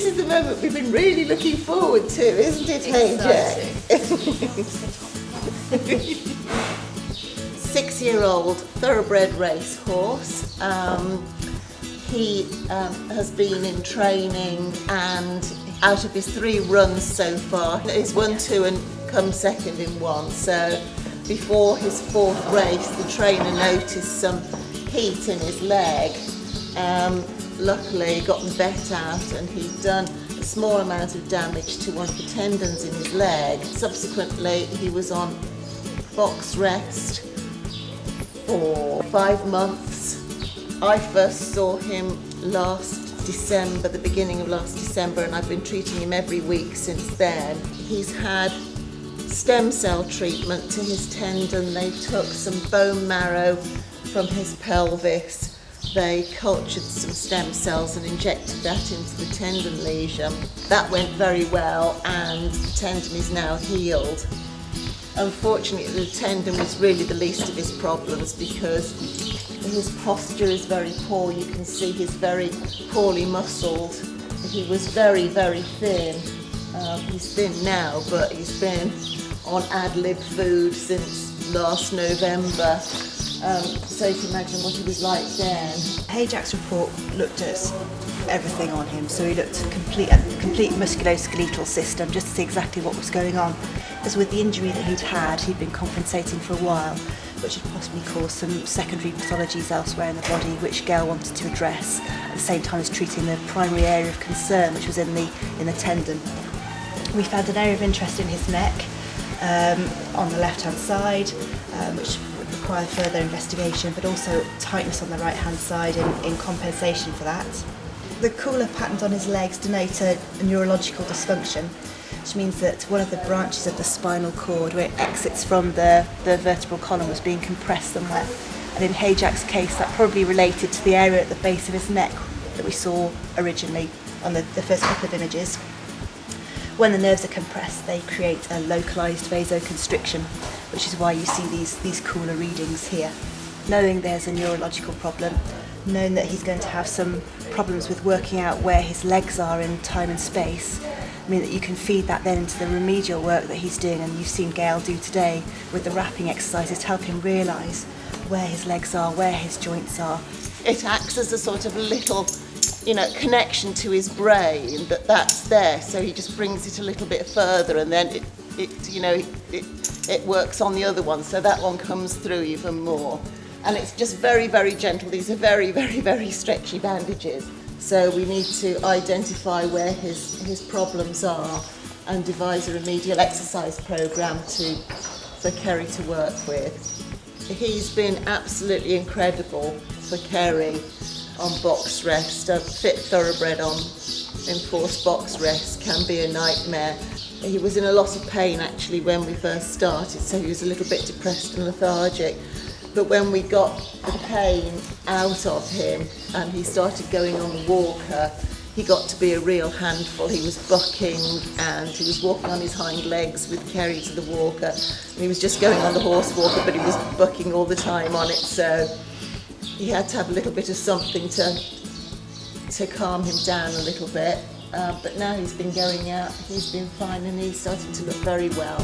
is the moment we've been really looking forward to, isn't it, Hayjack? 6-year-old thoroughbred racehorse. He has been in training, and out of his 3 runs so far, he's won 2 and come second in 1. So before his 4th race, the trainer noticed some heat in his leg. Luckily, he got the vet out, and he'd done a small amount of damage to one of the tendons in his leg. Subsequently, he was on box rest for 5 months. I first saw him last December, the beginning of last December, and I've been treating him every week since then. He's had stem cell treatment to his tendon. They took some bone marrow from his pelvis. They cultured some stem cells and injected that into the tendon lesion. That went very well, and the tendon is now healed. Unfortunately, the tendon was really the least of his problems because his posture is very poor. You can see he's very poorly muscled. He was very, very thin. He's thin now, but he's been on ad-lib food since last November. So you can imagine what he was like then. Hayjack's report looked at everything on him, so he looked at the complete musculoskeletal system just to see exactly what was going on. Because with the injury that he'd been compensating for a while, which had possibly caused some secondary pathologies elsewhere in the body, which Gail wanted to address at the same time as treating the primary area of concern, which was in the tendon. We found an area of interest in his neck on the left-hand side, which would require further investigation, but also tightness on the right-hand side in compensation for that. The cooler patterns on his legs denote a neurological dysfunction, which means that one of the branches of the spinal cord where it exits from the vertebral column was being compressed somewhere. And in Hayjack's case, that probably related to the area at the base of his neck that we saw originally on the first couple of images. When the nerves are compressed, they create a localised vasoconstriction, which is why you see these cooler readings here. Knowing there's a neurological problem, knowing that he's going to have some problems with working out where his legs are in time and space, I mean that you can feed that then into the remedial work that he's doing, and you've seen Gail do today with the wrapping exercises to help him realise where his legs are, where his joints are. It acts as a sort of little, connection to his brain that's there, so he just brings it a little bit further, and then it works on the other one, so that one comes through even more. And it's just very, very gentle. These are very, very, very stretchy bandages. So we need to identify where his problems are and devise a remedial exercise programme for Kerry to work with. He's been absolutely incredible for Kerry on box rest. A fit thoroughbred on enforced box rest can be a nightmare. He was in a lot of pain actually when we first started, so he was a little bit depressed and lethargic. But when we got the pain out of him and he started going on the walker, he got to be a real handful. He was bucking and he was walking on his hind legs with Kerry to the walker. And he was just going on the horse walker, but he was bucking all the time on it. So he had to have a little bit of something to calm him down a little bit. But now he's been going out, he's been fine, and he's starting to look very well.